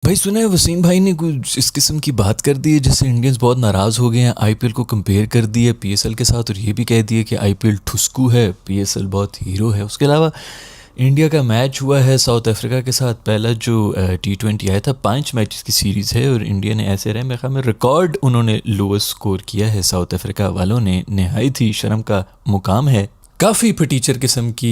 भाई सुना है वसीम भाई ने कुछ इस किस्म की बात कर दी है जिससे इंडियंस बहुत नाराज़ हो गए हैं। आईपीएल को कंपेयर कर दिया पीएसएल के साथ और ये भी कह दिया कि आईपीएल ठुस्कू है, पीएसएल बहुत हीरो है। उसके अलावा इंडिया का मैच हुआ है साउथ अफ्रीका के साथ, पहला जो T20 आया था, 5 मैचेस की सीरीज़ है और इंडिया ने ऐसे रहे मेरे ख्याल में रिकॉर्ड उन्होंने लोएस्ट स्कोर किया है। साउथ अफ्रीका वालों ने नहायत ही शर्म का मुकाम है। काफ़ी फटीचर किस्म की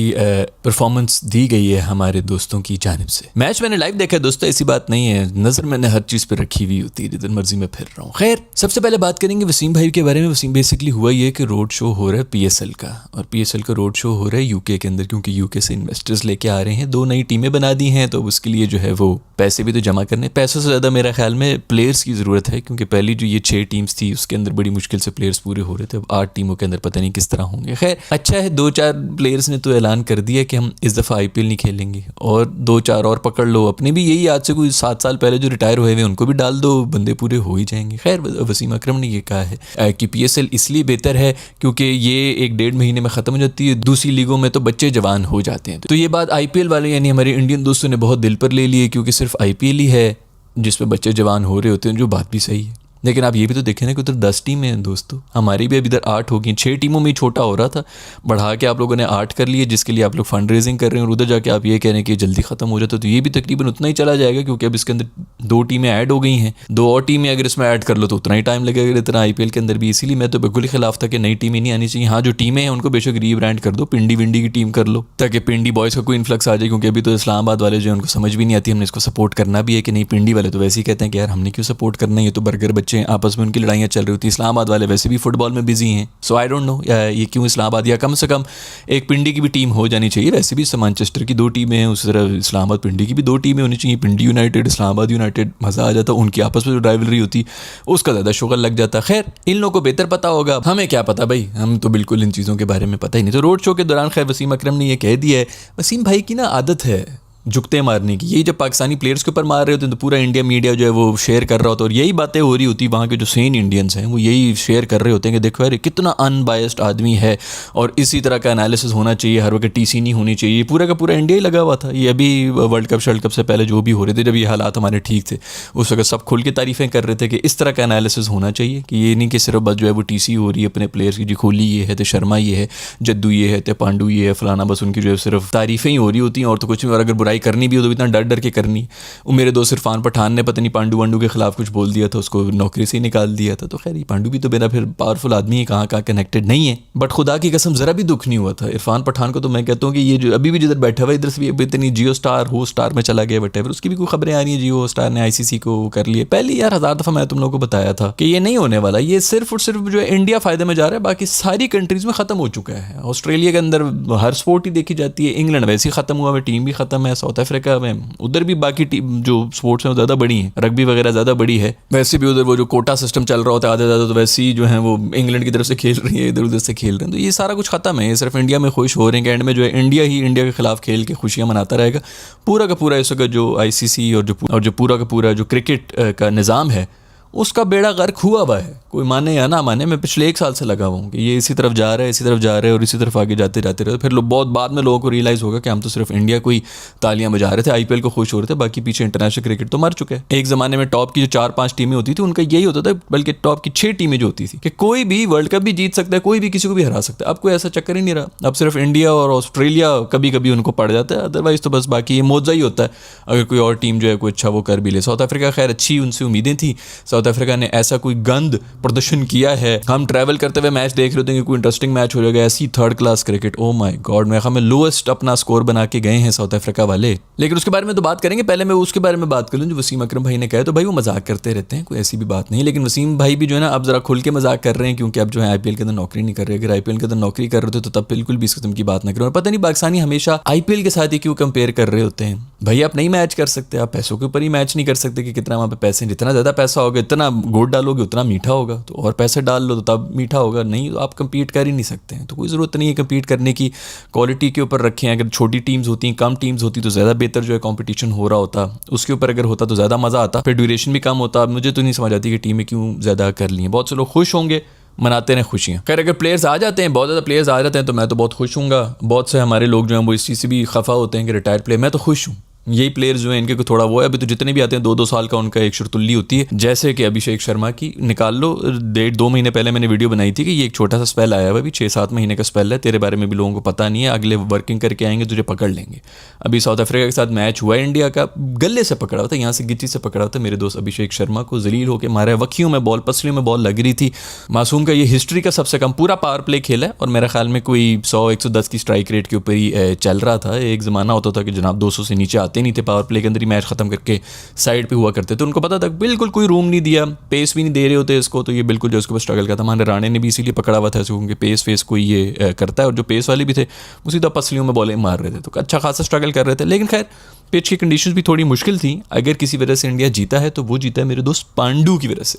परफॉर्मेंस दी गई है हमारे दोस्तों की जानिब से। मैच मैंने लाइव देखा है दोस्तों, ऐसी बात नहीं है, नज़र मैंने हर चीज़ पे रखी हुई होती है, जिधर मर्जी में फिर रहा हूँ। खैर, सबसे पहले बात करेंगे वसीम भाई के बारे में। वसीम बेसिकली हुआ ये कि रोड शो हो रहा है पीएसएल का, और पीएसएल का रोड शो हो रहा है यूके के अंदर, क्योंकि यूके से इन्वेस्टर्स लेके आ रहे हैं। 2 नई टीमें बना दी हैं, तो उसके लिए जो है वो पैसे भी तो जमा करने, पैसों से ज़्यादा मेरा ख्याल में प्लेयर्स की ज़रूरत है, क्योंकि पहली जो ये 6 टीम्स थी उसके अंदर बड़ी मुश्किल से प्लेयर्स पूरे हो रहे थे। अब 8 टीमों के अंदर पता नहीं किस तरह होंगे। खैर अच्छा है, 2-4 प्लेयर्स ने तो ऐलान कर दिया कि हम इस दफ़ा आईपीएल नहीं खेलेंगे, और 2-4 और पकड़ लो। अपने भी यही आज से कोई 7 साल पहले जो रिटायर हुए हुए उनको भी डाल दो, बंदे पूरे हो ही जाएंगे। खैर वसीम अकरम ने ये कहा है कि पीएसएल इसलिए बेहतर है क्योंकि ये 1-1.5 महीने में ख़त्म हो जाती है, दूसरी लीगों में तो बच्चे जवान हो जाते हैं। तो ये बात आईपीएल वाले यानी हमारे इंडियन दोस्तों ने बहुत दिल पर ले ली है, क्योंकि सिर्फ आईपीएल ही है जिसमें बच्चे जवान हो रहे होते हैं, जो बात भी सही है। लेकिन आप ये भी तो देखें ना कि उधर 10 टीमें हैं दोस्तों, हमारी भी अब इधर 8 हो गई। 6 टीमों में ही छोटा हो रहा था, बढ़ा के आप लोगों ने 8 कर लिए, जिसके लिए आप लोग फंड रेजिंग कर रहे हैं, और उधर जाके आप ये कह रहे हैं कि जल्दी ख़त्म हो जाता, तो ये भी तकरीबन उतना ही चला जाएगा, क्योंकि अब इसके अंदर 2 टीमें ऐड हो गई हैं। 2 और टीमें अगर इसमें ऐड कर लो तो उतना ही टाइम लगेगा जितना आईपीएल के अंदर भी। इसीलिए मैं तो बिल्कुल ही खिलाफ था कि नई टीमें नहीं आनी चाहिए। हाँ, जो टीमें हैं उनको बेशक रीब्रांड कर दो, पिंडी विंडी की टीम कर लो, ताकि पिंडी बॉयज़ का कोई इन्फ्लक्स आ जाए, क्योंकि अभी तो इस्लामाबाद वाले जो है उनको समझ भी नहीं आती हमने इसको सपोर्ट करना भी है कि नहीं। पिंडी वाले तो वैसे ही कहते हैं कि यार हमने क्यों सपोर्ट करना है, ये तो बर्गर बच्चे हैं, आपस में उनकी लड़ाइयाँ चल रही होती है। इस्लामाबाद वाले वैसे भी फुटबॉल में बिजी हैं, सो आई डोंट नो ये क्यों इस्लामाबाद, या कम से कम एक पिंडी की भी टीम हो जानी चाहिए। वैसे भी मैनचेस्टर की 2 टीमें हैं, उस तरह इस्लामाबाद पिंडी की भी 2 टीमें होनी चाहिए, पिंडी यूनाइटेड, इस्लामाबाद यूनाइटेड। मज़ा आ जाता, उनकी आपस में जो राइवलरी होती उसका ज़्यादा शुगल लग जाता। खैर इन लोगों को बेहतर पता होगा, हमें क्या पता भाई, हम तो बिल्कुल इन चीज़ों के बारे में पता ही नहीं। तो रोड शो के दौरान खैर वसीम अकरम ने यह कह दिया है, वसीम भाई की ना आदत है जुगते मारने की, यही जब पाकिस्तानी प्लेयर्स के ऊपर मार रहे होते हैं तो पूरा इंडिया मीडिया जो है वो शेयर कर रहा होता है, और यही बातें हो रही होती वहाँ के जो सेन इंडियंस हैं वो यही शेयर कर रहे होते हैं कि देखो यार कितना अनबायस्ड आदमी है, और इसी तरह का एनालिसिस होना चाहिए, हर वक्त टीसी नहीं होनी चाहिए। पूरा का पूरा इंडिया ही लगा हुआ था। ये अभी वर्ल्ड कप से पहले जो भी हो रहे थे, जब ये हालात हमारे ठीक थे, उस वक्त सब खुल के तारीफ़ें कर रहे थे कि इस तरह का एनालिसिस होना चाहिए, कि ये नहीं कि सिर्फ बस जो है वो टीसी हो रही है अपने प्लेयर्स की, जी कोहली ये है, तो शर्मा ये है, जद्दू ये है, तो पांडू ये है, फलाना, बस उनकी जो है सिर्फ तारीफ़ें ही हो रही होती हैं और तो कुछ नहीं। और अगर बुराई करनी भी हो तो इतना डर डर के करनी। वो मेरे दोस्त इरफान पठान ने पता नहीं पांडू वांडू के खिलाफ कुछ बोल दिया था, उसको नौकरी से ही निकाल दिया था। तो खैर ये पांडू भी तो मेरा फिर पावरफुल आदमी है, कहाँ कहाँ कनेक्टेड नहीं है, बट खुदा की कसम ज़रा भी दुख नहीं हुआ था इरफान पठान को। तो मैं कहता हूँ कि ये जो अभी भी जिधर बैठा हुआ इधर से भी इतनी जियो स्टार हो स्टार में चला गया, बट उसकी भी कोई खबरें आ रही है, जियो स्टार ने आईसीसी को कर लिए। पहले यार 1000 दफ़ा मैं तुम लोगों को बताया था कि ये नहीं होने वाला, ये सिर्फ और सिर्फ जो है इंडिया फ़ायदे में जा रहा है, बाकी सारी कंट्रीज़ में ख़त्म हो चुका है। ऑस्ट्रेलिया के अंदर हर स्पोर्ट ही देखी जाती है, इंग्लैंड वैसे ही ख़त्म हुआ है, टीम भी ख़त्म है, साउथ अफ्रीका में उधर भी बाकी टीम जो स्पोर्ट्स में ज़्यादा बड़ी है, रग्बी वगैरह ज़्यादा बड़ी है। वैसे भी उधर वो जो कोटा सिस्टम चल रहा होता है आधे ज़्यादा, तो वैसे ही जो है वो इंग्लैंड की तरफ से खेल रही है, इधर उधर से खेल रहे हैं। तो ये सारा कुछ ख़त्म है, ये सिर्फ इंडिया में खुश हो रहे हैं कि एंड में जो है इंडिया ही इंडिया के खिलाफ खेल के खुशियाँ मनाता रहेगा। पूरा का पूरा इस वक्त जो आईसीसी और जो पूरा का पूरा जो क्रिकेट का निज़ाम है उसका बेड़ा गर्क हुआ हुआ है। कोई माने या ना माने, मैं पिछले 1 साल से लगा हुआ हूँ कि ये इसी तरफ जा रहा है, इसी तरफ जा रहे हैं, और इसी तरफ आगे जाते जाते रहे। फिर बहुत बाद में लोगों को रियलाइज़ होगा कि हम तो सिर्फ इंडिया को ही तालियां बजा रहे थे, आईपीएल को खुश हो रहे थे, बाकी पीछे इंटरनेशनल क्रिकेट तो मर चुके हैं। एक ज़माने में टॉप की जो 4-5 टीमें होती थी उनका यही होता था, बल्कि टॉप की 6 टीमें जो होती थी कि कोई भी वर्ल्ड कप भी जीत सकता है, कोई भी किसी को भी हरा सकता है। अब कोई ऐसा चक्कर ही नहीं रहा, अब सिर्फ इंडिया और ऑस्ट्रेलिया कभी कभी उनको पड़ जाता है, अदरवाइज़ तो बस बाकी ये मौजा ही होता है अगर कोई और टीम जो है कोई अच्छा वो कर भी ले। साउथ अफ्रीका खैर अच्छी उनसे उम्मीदें थी, साउथ अफ्रीका ने ऐसा कोई गंद प्रदर्शन किया है। हम ट्रैवल करते हुए मैच देख रहे होते हैं कि कोई इंटरेस्टिंग मैच हो जाएगा, ऐसी 3rd class cricket, oh my God, मैं हमें लोएस्ट अपना स्कोर बना के गए हैं साउथ अफ्रीका वाले। लेकिन उसके बारे में तो बात करेंगे, पहले मैं उसके बारे में बात कर लूँ जो वसीम अकरम भाई ने कहा। तो भाई वो मजाक करते रहते हैं, कोई ऐसी भी बात नहीं, लेकिन वसीम भाई भी जो है ना अब जरा खुल के मजाक कर रहे हैं, क्योंकि अब जो है आईपीएल के अंदर नौकरी नहीं कर रहे। अगर आईपीएल के अंदर नौकरी कर रहे थे तो तब बिल्कुल भी इस किस्म की बात ना करें। और पता नहीं पाकिस्तानी हमेशा आईपीएल के साथ ही क्यों कंपेयर कर रहे होते हैं। भाई आप नहीं मैच कर सकते, आप पैसों के ऊपर ही मैच नहीं कर सकते कि कितना वहाँ पे पैसे, जितना ज़्यादा पैसा होगा इतना गोट डालोगे उतना मीठा होगा, तो और पैसे डाल लो तो तब मीठा होगा, नहीं तो आप कम्पीट कर ही नहीं सकते हैं। तो कोई ज़रूरत नहीं है कम्पीट करने की, क्वालिटी के ऊपर रखें। अगर छोटी टीम्स होती, कम टीम्स होती तो ज़्यादा बेहतर जो है कॉम्पिटिशन हो रहा होता, उसके ऊपर अगर होता तो ज़्यादा मज़ा आता, फिर ड्यूरेशन भी कम होता। मुझे तो नहीं समझ आती कि टीमें क्यों ज़्यादा कर ली हैं। बहुत से लोग खुश होंगे, मनाते हैं खुशियाँ। खैर अगर प्लेयर्स आ जाते हैं, बहुत ज़्यादा प्लेयर्स आ जाते हैं तो मैं तो बहुत खुश हूँगा। बहुत से हमारे लोग जो हैं वो इस चीज़ से भी खफा होते हैं कि रिटायर्ड प्लेयर, मैं तो खुश हूँ, यही प्लेयर्स जो है इनके को थोड़ा वो है, अभी तो जितने भी आते हैं 2-2 साल का उनका एक शुरतुल्ली होती है। जैसे कि अभिषेक शर्मा की निकाल लो, 1.5-2 महीने पहले मैंने वीडियो बनाई थी कि ये एक छोटा सा स्पेल आया हुआ, अभी 6-7 महीने का स्पेल है, तेरे बारे में भी लोगों को पता नहीं है, अगले वर्किंग करके आएंगे तुझे पकड़ लेंगे। अभी साउथ अफ्रीका के साथ मैच हुआ है इंडिया का, गले से पकड़ा हुआ था, यहाँ से गिच्ची से पकड़ा हुआ था, मेरे दोस्त अभिषेक शर्मा को जलील होकर मारा है, वक्कियों में बॉल, पसलियों में बॉल लग रही थी। मासूम का ये हिस्ट्री का सबसे कम पूरा पावर प्ले खेला है और मेरा ख्याल में कोई 100-110 की स्ट्राइक रेट के ऊपर ही चल रहा था। एक ज़माना होता था कि जनाब 200 से नीचे आते नहीं थे, पावर प्ले के अंदर ही मैच खत्म करके साइड पे हुआ करते थे। उनको पता था बिल्कुल कोई रूम नहीं दिया, पेस भी नहीं दे रहे होते इसको, तो ये बिल्कुल जो उसके ऊपर स्ट्रगल करता। हमारे राणे ने भी इसीलिए पकड़ा हुआ था इसको, क्योंकि पेस फेस कोई ये करता है, और जो पेस वाले भी थे वो सीधा पसलियों में बॉलें मार रहे थे, तो अच्छा खासा स्ट्रगल कर रहे थे। लेकिन खैर पिच की कंडीशंस भी थोड़ी मुश्किल थी। अगर किसी वजह से इंडिया जीता है तो वो जीता है मेरे दोस्त पांडू की वजह से।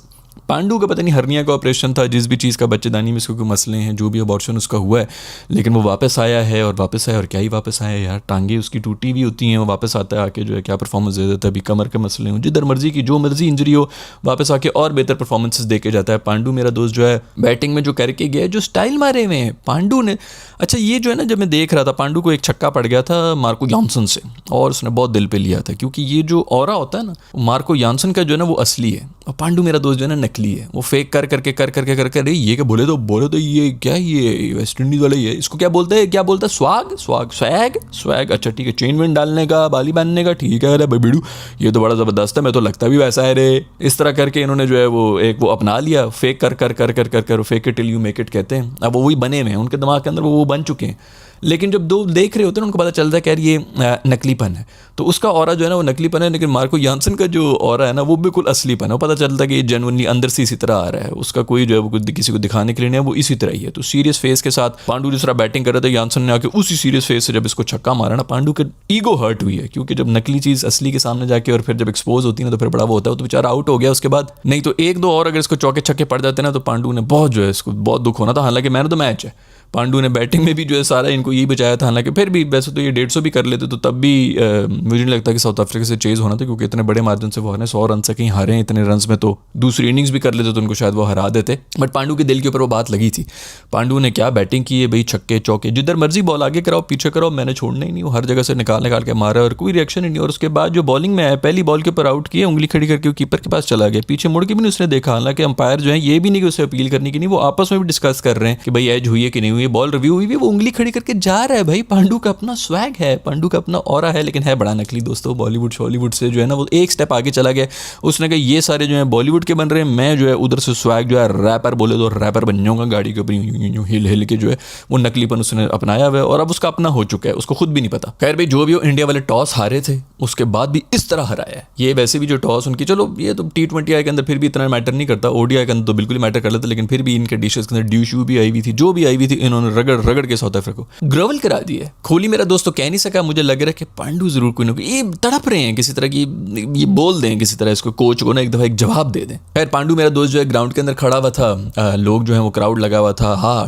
पांडू का पता नहीं हर्निया का ऑपरेशन था, जिस भी चीज़ का बच्चेदानी में इसको कोई मसले हैं, जो भी अबॉर्शन उसका हुआ है, लेकिन वो वापस आया है और क्या ही वापस आया है यार, टांगे उसकी टूटी भी होती हैं, वो वापस आता है आके जो है क्या परफॉर्मेंस दे देता है। अभी कमर के मसले हों, जिधर मर्जी की जो मर्जी इंजरी हो, वापस आके और बेहतर परफॉर्मेंसेस दे के जाता है। पांडू मेरा दोस्त जो है बैटिंग में जो करके गया है, जो स्टाइल मारे हुए हैं पांडू ने। अच्छा ये जो है ना, जब मैं देख रहा था पांडू को एक छक्का पड़ गया था मार्को यानसन से, और उसने बहुत दिल पे लिया था, क्योंकि ये जो ऑरा होता है ना, मार्को यानसन का जो है ना वो असली है, और पांडू मेरा दोस्त जो है ना नकली है। वो फेक कर करके ये क्या बोले तो ये क्या, ये वेस्ट इंडीज वाला ही है, इसको क्या बोलते हैं स्वैग। अच्छा ठीक है, चेन वेन डालने का, बाली बांधने का, ठीक है, अरे बेबीडू ये तो बड़ा ज़बरदस्त है, मैं तो लगता भी वैसा है रे। इस तरह करके इन्होंने जो है वो अपना लिया, फेक कर fake it till you make it कहते हैं। अब वो वही बने हुए हैं, उनके दिमाग के अंदर वो बन चुके हैं। लेकिन जब दो देख रहे होते हैं उनको पता चलता है कि यार ये नकलीपन है, तो उसका ऑरा जो है ना वो नकलीपन है, लेकिन मार्को यानसन का जो ऑरा है ना वो बिल्कुल असलीपन है। वो पता चलता है कि ये जेन्युइनली अंदर से इसी तरह आ रहा है, उसका कोई जो है वो किसी को दिखाने के लिए नहीं है, वो इसी तरह ही है। तो सीरियस फेस के साथ पांडू जिस तरह बैटिंग कर रहे थे, यानसन ने आके उसी सीरियस फेस से जब इसको छक्का मारा ना, पांडू के ईगो हर्ट हुई है, क्योंकि जब नकली चीज़ असली के सामने जाके और फिर जब एक्सपोज होती है ना तो फिर बड़ा वो होता है। तो बेचारा आउट हो गया उसके बाद, नहीं तो 1-2 और अगर इसको चौके छक्के पड़ जाते ना तो पांडू ने बहुत जो है इसको बहुत दुख होना था। हालांकि मैन ऑफ द मैच है, पांडू ने बैटिंग में भी जो है सारा इनको यही बचाया था। हालांकि फिर भी वैसे तो ये 150 भी कर लेते तो तब भी मुझे नहीं लगता कि साउथ अफ्रीका से चेज होना था, क्योंकि इतने बड़े मार्जिन से वो हारे, 100 रन से कहीं हारे हैं इतने रन में, तो दूसरी इनिंग्स भी कर लेते तो उनको शायद वो हरा देते। बट पांडू के दिल के ऊपर वो बात लगी थी। पांडू ने क्या बैटिंग की है भाई, छक्के चौके जिधर मर्जी बॉल आगे कराओ पीछे कराओ, मैंने छोड़ना ही नहीं। वो हर जगह से निकाल के मारा और कोई रिएक्शन ही नहीं। और उसके बाद जो बॉलिंग में आया, पहली बॉल के ऊपर आउट किया, उंगली खड़ी करके कीपर के पास चला गया, पीछे मुड़ के भी नहीं उसने देखा। हालांकि अंपायर जो है ये भी नहीं कि उसे अपील करने की नहीं, वो आपस में भी डिस्कस कर रहे हैं कि भाई एज हुई है कि नहीं हुई, बॉल रिव्यू हुई, वो उंगली खड़ी करके जा रहा है। भाई पांडू का अपना स्वैग है, पांडू का अपना ऑरा है, लेकिन है बड़ा नकली दोस्तों। बॉलीवुड हॉलीवुड से जो है ना वो एक स्टेप आगे चला गया। उसने कहा ये सारे जो है बॉलीवुड के बन रहे हैं, मैं जो है उधर से स्वैग जो है रैपर बोले तो रैपर बन जाऊंगा, गाड़ी के ऊपर यूं हिल हिल के जो है वो नकलीपन उसने अपनाया हुआ है, और अब उसका अपना हो चुका है, उसको खुद भी नहीं पता। खैर भाई जो भी हो, इंडिया वाले टॉस हारे थे, उसके बाद भी इस तरह हराया है। ये वैसे भी जो टॉस उनकी, चलो ये तो T20 के अंदर फिर भी इतना मैटर नहीं करता, ODI के अंदर तो बिल्कुल मैटर कर लेता, लेकिन फिर भी इनके डिशेस के अंदर ड्यू भी आई हुई थी, जो भी आई हुई थी, इन्होंने रगड़ के साउथ अफ्रीका को ग्रोवल करा दी है। कोहली मेरा दोस्त तो कह नहीं सका, मुझे लग रहा है कि पांडू जरूर कोई ना कोई ये तड़प रहे हैं किसी तरह की, ये बोल दें किसी तरह इसको, कोच को ना एक दफा एक जवाब दे दें। खैर पांडू मेरा दोस्त जो है ग्राउंड के अंदर खड़ा हुआ था, लोग जो है वो क्राउड लगा हुआ था, हा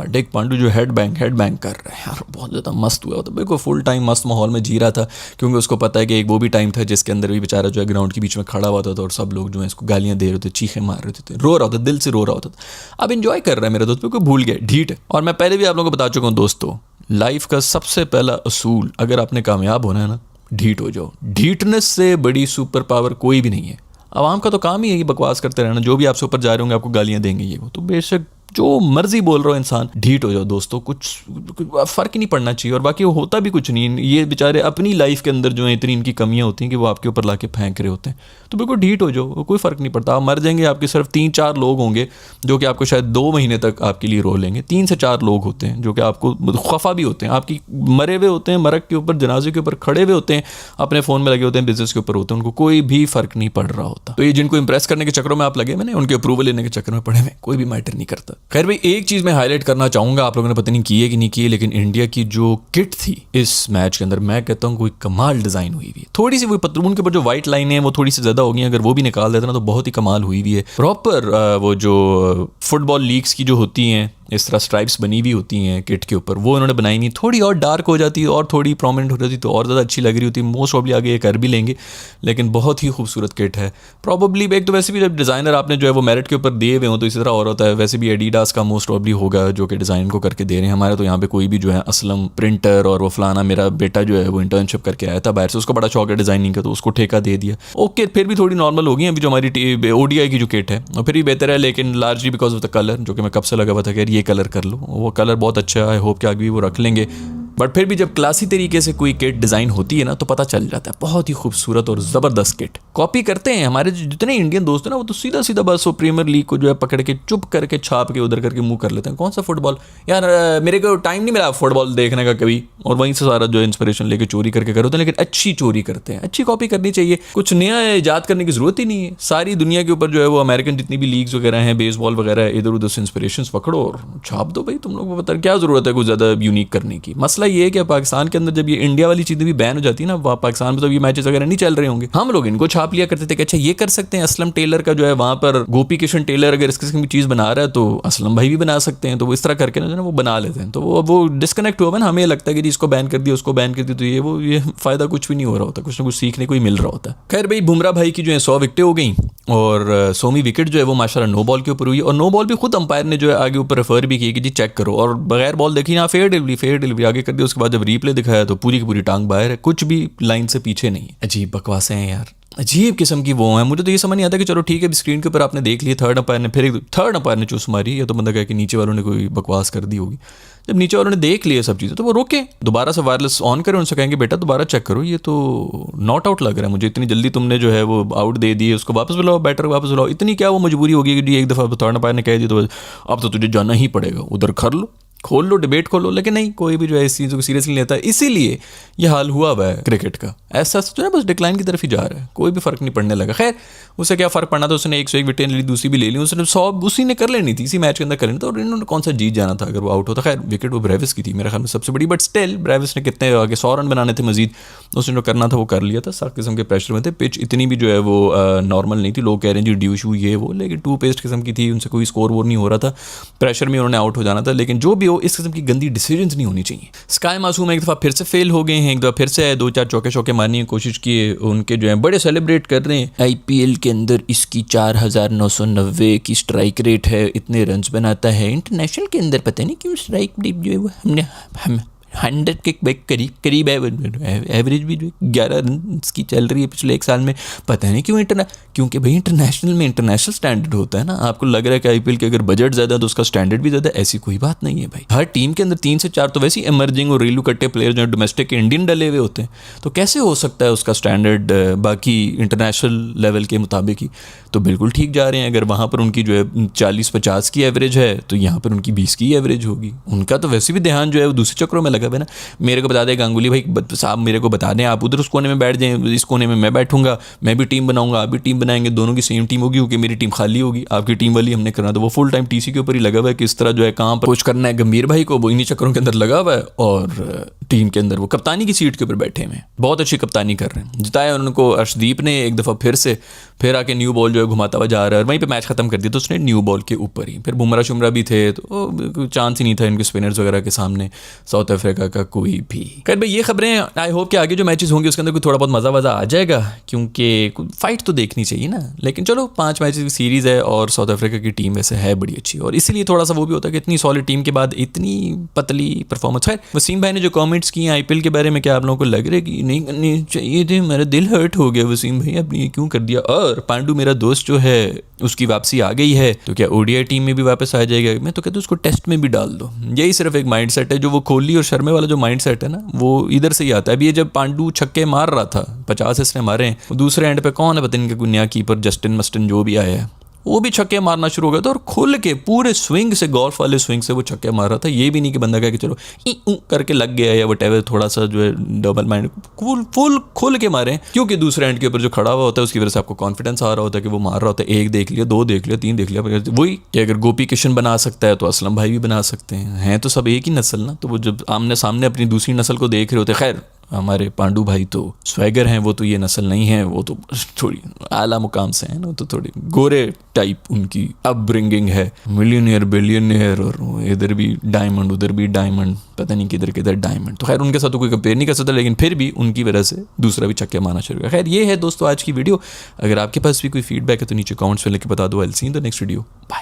डिक पांडू जो हेड बैंग कर रहा है यार, बहुत ज़्यादा मस्त हुआ था, बिल्कुल फुल टाइम मस्त माहौल में जी रहा था, क्योंकि उसको पता है कि एक वो भी टाइम था जिसके अंदर भी बेचारा जो है ग्राउंड के बीच में खड़ा हुआ था और सब लोग जो है इसको गालियां दे रहे थे, चीखें मार रहे थे, रो रहा था, दिल से रो रहा होता था। अब इंजॉय कर रहा है मेरा दोस्त, बिल्कुल भूल गया ढीठ है। और मैं पहले भी आप लोगों को बता चुका हूँ दोस्तों, लाइफ का सबसे पहला असूल अगर आपने कामयाब होना है ना, ढीठ हो जाओ। ढीठनेस से बड़ी सुपर पावर कोई भी नहीं है। आवाम का तो काम ही है कि बकवास करते रहना, जो भी आपसे ऊपर जा रहे होंगे आपको गालियां देंगे, ये वो तो बेशक जो मर्जी बोल रहा हो इंसान, ढीठ हो जाओ दोस्तों, कुछ फ़र्क ही नहीं पड़ना चाहिए। और बाकी वो होता भी कुछ नहीं, ये बेचारे अपनी लाइफ के अंदर जो है इतनी इनकी कमियां होती हैं कि वो आपके ऊपर लाके फेंक रहे होते हैं, तो बिल्कुल ढीठ हो जाओ, कोई फ़र्क नहीं पड़ता। आप मर जाएंगे, आपके सिर्फ 3-4 लोग होंगे जो कि आपको शायद 2 महीने तक आपके लिए रो लेंगे। 3 से 4 लोग होते हैं जो कि आपको खफा भी होते हैं, आपकी मरे हुए होते हैं, मरक के ऊपर जनाजे के ऊपर खड़े हुए होते हैं, अपने फ़ोन में लगे होते हैं, बिजनेस के ऊपर होते हैं, उनको कोई भी फ़र्क नहीं पड़ रहा होता। तो ये जिनको इंप्रेस करने के चक्करों में आप लगे मैंने, उनके अप्रूवल लेने के चक्कर में पड़े हुए, कोई भी मैटर नहीं करता। खैर भाई एक चीज़ मैं हाईलाइट करना चाहूँगा, आप लोगों ने पता नहीं की है कि नहीं की है, लेकिन इंडिया की जो किट थी इस मैच के अंदर, मैं कहता हूँ कोई कमाल डिज़ाइन हुई हुई है। थोड़ी सी वो पतलून के ऊपर जो व्हाइट लाइन है वो थोड़ी सी ज़्यादा हो गई, अगर वो भी निकाल देते ना तो बहुत ही कमाल हुई हुई है। प्रॉपर वो जो फुटबॉल लीग्स की जो होती हैं इस तरह स्ट्राइप्स बनी हुई होती हैं किट के ऊपर, वो उन्होंने बनाई नहीं, थोड़ी और डार्क हो जाती और थोड़ी प्रोमिनेंट हो जाती तो और ज़्यादा अच्छी लग रही होती। मोस्ट प्रॉब्ली आगे ये कर भी लेंगे, लेकिन बहुत ही खूबसूरत किट है। प्रॉबली एक तो वैसे भी जब डिज़ाइनर आपने जो है वो मेरिट के ऊपर दिए हुए हो तो इसी तरह और होता है। वैसे भी एडिडास का मोस्ट प्रॉब्ली होगा जो कि डिज़ाइन को करके दे रहे हैं। हमारे तो यहाँ पे कोई भी जो है असलम प्रिंटर और वो फलाना, मेरा बेटा जो है वो इंटर्नशिप करके आया था बाहर से, उसको बड़ा शौक है डिज़ाइनिंग का, तो उसको ठेका दे दिया। ओके, फिर भी थोड़ी नॉर्मल होगी अभी जो हमारी ODI की जो किट है, और फिर भी बेहतर है, लेकिन largely because of the colour, जो कि मैं कब से लगा हुआ था कि यार ये कलर कर लो, वो कलर बहुत अच्छा है। आई होप कि आगे भी वो रख लेंगे। बट फिर भी जब क्लासी तरीके से कोई किट डिज़ाइन होती है ना तो पता चल जाता है, बहुत ही खूबसूरत और ज़बरदस्त किट। कॉपी करते हैं हमारे जितने इंडियन दोस्त हैं ना, वो तो सीधा सीधा बस वो प्रीमियर लीग को जो है पकड़ के चुप करके छाप के उधर करके मुंह कर लेते हैं। कौन सा फुटबॉल यार, मेरे को टाइम नहीं मिला फुटबॉल देखने का कभी, और वहीं से सारा जो इंस्पिरेशन लेके चोरी करके करते हैं। लेकिन अच्छी चोरी करते हैं, अच्छी कॉपी करनी चाहिए, कुछ नया ईजाद करने की ज़रूरत ही नहीं है। सारी दुनिया के ऊपर जो है वो अमेरिकन जितनी भी लीग्स वगैरह हैं, बेसबॉल वगैरह, इधर उधर से इंस्पिरेशन पकड़ो और छाप दो भाई। तुम लोग को पता क्या ज़रूरत है कुछ ज़्यादा यूनिक करने की। मसला ये है कि पाकिस्तान के अंदर जब ये इंडिया वाली चीज़ें भी बैन हो जाती है ना, वहाँ पाकिस्तान में तो ये मैचेस वगैरह नहीं चल रहे होंगे, हम लोग इनको छाप लिया करते थे कि अच्छा ये कर सकते हैं। असलम टेलर का जो है वहाँ पर गोपी किशन टेलर अगर इस किस्म की चीज़ बना रहा है तो असलम भाई भी बना सकते हैं, तो वो इस तरह करके ना वो बना लेते हैं। तो वो डिस्कनेक्ट हुआ ना, हमें लगता है कि इसको बैन कर दिया उसको बैन कर दिया, तो ये फ़ायदा कुछ भी नहीं हो रहा होता, कुछ ना कुछ सीखने को ही मिल रहा होता है। खैर भाई, बुमराह भाई की जो है 100 विकेटें हो गई और 100वीं विकेट जो है वो माशाल्लाह नो बॉल के ऊपर हुई, और नो बॉल भी खुद अंपायर ने जो है आगे ऊपर रेफर भी की कि जी चेक करो, और बगैर बॉल देखी ना फेयर डिलीवरी आगे कर दी। उसके बाद जब रीप्ले दिखाया तो पूरी की पूरी टांग बाहर है, कुछ भी लाइन से पीछे नहीं है। अजीब बकवासें हैं यार, अजीब किस्म की वो है। मुझे तो ये समझ नहीं आता कि चलो ठीक है, स्क्रीन के ऊपर आपने देख लिया, थर्ड अंपायर ने चूस मारी, या तो बंदा कहे कि नीचे वालों ने कोई बकवास कर दी होगी। जब नीचे वालों ने देख लिया सब चीज़ें तो वो रोके, दोबारा से वायरलेस ऑन करें, उनसे कहेंगे बेटा दोबारा चेक करो, ये तो नॉट आउट लग रहा है मुझे, इतनी जल्दी तुमने जो है वो आउट दे दिए, उसको वापस बुलाओ, बैटर वापस बुलाओ। इतनी क्या वो मजबूरी होगी कि एक दफ़ा थर्ड अंपायर ने कह दिया तो अब तो तुझे जाना ही पड़ेगा, उधर कर लो, खोल लो, डिबेट खोलो। लेकिन नहीं, कोई भी जो है इस चीज़ को सीरियसली लेता है, इसीलिए ये हाल हुआ हुआ है क्रिकेट का। ऐसा जो है बस डिक्लाइन की तरफ ही जा रहा है, कोई भी फ़र्क नहीं पड़ने लगा। खैर उसे क्या फ़र्क पड़ना था, उसने 101 विकेट ली, दूसरी भी ले ली, उसने 100 उसी ने कर लेनी थी, इसी मैच के अंदर कर लेनी था, और इन्होंने कौन सा जीत जाना था अगर वो आउट होता। खैर विकेट वो ब्रेविस की थी मेरे ख्याल में सबसे बड़ी, बट स्टिल ब्रेविस ने कितने आगे 100 रन बनाने थे मजीद, उसने जो करना था वो कर लिया था। सब किस्म के प्रेशर में थे, पिच इतनी भी जो है वो नॉर्मल नहीं थी, लोग कह रहे हैं जी ड्यू शू ये वो, लेकिन टू पेस्ट किस्म की थी, उनसे कोई स्कोर वो नहीं हो रहा था, प्रेशर में उन्होंने आउट हो जाना था। लेकिन जो भी हो, इस किस्म की गंदी डिसीजंस नहीं होनी चाहिए। स्काई मासूम एक दफ़ा फिर से फेल हो गए हैं, एक दफ़ा फिर से 2-4 चौके मारने की कोशिश किए, उनके जो है बड़े सेलिब्रेट कर रहे हैं। IPL के अंदर इसकी 4990 की स्ट्राइक रेट है, इतने रन्स बनाता है। इंटरनेशनल के अंदर पता नहीं क्यों स्ट्राइक रेट जो है वो हम 100 के करीब है, एवरेज भी जो 11 रन की चल रही है पिछले एक साल में। पता नहीं क्यों क्योंकि भाई इंटरनेशनल में इंटरनेशनल स्टैंडर्ड होता है ना। आपको लग रहा है कि IPL के अगर बजट ज़्यादा है तो उसका स्टैंडर्ड भी ज़्यादा है, ऐसी कोई बात नहीं है भाई। हर टीम के अंदर 3 से 4 तो वैसे ही एमर्जिंग और रेलू कट्टे प्लेयर जो डोमेस्टिक के इंडियन डले हुए होते हैं, तो कैसे हो सकता है उसका स्टैंडर्ड बाकी इंटरनेशनल लेवल के मुताबिक ही। तो बिल्कुल ठीक जा रहे हैं। अगर वहाँ पर उनकी जो है 40-50 की एवरेज है तो यहाँ पर उनकी 20 की एवरेज होगी। उनका तो वैसे भी ध्यान जो है वो दूसरे चक्रों में लगा हुआ है ना। मेरे को बता दे गांगुली भाई साहब, मेरे को बता दें, आप उधर उस कोने में बैठ जाएं, इस कोने में मैं बैठूंगा, मैं भी टीम बनाऊंगा, आप भी टीम बनाएंगे, दोनों की सेम टीम होगी, क्योंकि मेरी टीम खाली होगी, आपकी टीम वाली हमने करना। तो वो फुल टाइम TC के ऊपर ही लगा हुआ है कि इस तरह जो है कहाँ पर पुश करना है गंभीर भाई को, वो इन्हीं चक्रों के अंदर लगा हुआ है। और टीम के अंदर वो कप्तानी की सीट के ऊपर बैठे हुए, बहुत अच्छी कप्तानी कर रहे हैं। जिताया उनको अर्शदीप ने एक दफ़ा फिर आके न्यू बॉल जो है घुमाता हुआ जा रहा है, और वहीं पे मैच खत्म कर दिया तो उसने न्यू बॉल के ऊपर ही। फिर बुमराह शुमरा भी थे, तो चांस ही नहीं था इनके स्पिनर्स वगैरह के सामने साउथ अफ्रीका का कोई भी। खैर भाई ये खबरें, आई होप कि आगे जो मैचेस होंगे उसके अंदर कोई थोड़ा बहुत मज़ा वज़ा आ जाएगा, क्योंकि फाइट तो देखनी चाहिए ना। लेकिन चलो 5 मैचेस की सीरीज़ है और साउथ अफ्रीका की टीम वैसे है बड़ी अच्छी, और इसीलिए थोड़ा सा वो भी होता है कि इतनी सॉलिड टीम के बाद इतनी पतली परफॉर्मेंस। खैर वसीम भाई ने जो कमेंट्स किए IPL के बारे में, क्या आप लोगों को लग रहा है कि नहीं करनी चाहिए थे? मेरा दिल हर्ट हो गया वसीम भाई, आपने ये क्यों कर दिया। और पांडू मेरा दोस्त जो है उसकी वापसी आ गई है, तो क्या ODI टीम में भी वापस आ जाएगा? मैं तो कहता हूँ उसको टेस्ट में भी डाल दो। यही सिर्फ एक माइंड सेट है, जो वो कोहली और शर्मा वाला जो माइंड सेट है ना, वो इधर से ही आता है। अभी ये जब पांडू छक्के मार रहा था, 50 इसने मारे हैं, दूसरे एंड पे कौन है पता नहीं, कोई नया कीपर जस्टिन मस्टिन जो भी आया है, वो भी छक्के मारना शुरू हो गया था, और खुल के पूरे स्विंग से, गोल्फ वाले स्विंग से वो छक्के मार रहा था। ये भी नहीं कि बंदा कहे कि चलो करके लग गया या वटेवर, थोड़ा सा जो है डबल माइंड, फुल खुल के मारे। क्योंकि दूसरे एंड के ऊपर जो खड़ा हुआ होता है उसकी वजह से आपको कॉन्फिडेंस आ रहा होता है कि वो मार रहा होता है। 1 देख लिया, 2 देख लिया, 3 देख लिया, वही कि अगर गोपी किशन बना सकता है तो असलम भाई भी बना सकते हैं तो सब एक ही नस्ल ना। तो वो जब आमने सामने अपनी दूसरी नस्ल को देख रहे होते, खैर हमारे पांडू भाई तो स्वैगर हैं, वो तो ये नस्ल नहीं है, वो तो थोड़ी आला मुकाम से हैं ना, तो थोड़ी गोरे टाइप उनकी अपब्रिंगिंग है, मिलियनियर बिलियनियर, और इधर भी डायमंड उधर भी डायमंड, पता नहीं किधर किधर डायमंड। तो खैर उनके साथ तो कोई कंपेयर नहीं कर सकता, लेकिन फिर भी उनकी वजह से दूसरा भी छक्के मारना शुरू किया। खैर ये है दोस्तों आज की वीडियो। अगर आपके पास भी कोई फीडबैक है तो नीचे कमेंट्स में लिख के बता दो। I will see in the next video. Bye.